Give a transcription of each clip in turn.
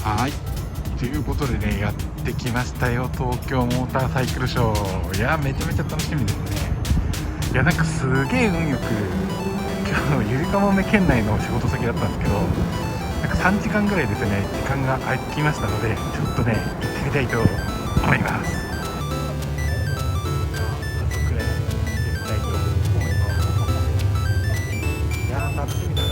はい、ということでね、やってきましたよ、東京モーターサイクルショー。いやめちゃめちゃ楽しみですね。いやなんかすげえ運よく今日ゆりかもめ県内の仕事先だったんですけど、なんか3時間ぐらいですね、時間が空きましたので、ちょっとね行ってみたいと思います。早速ね行ってみたいと思います。いやー楽しみだな。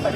い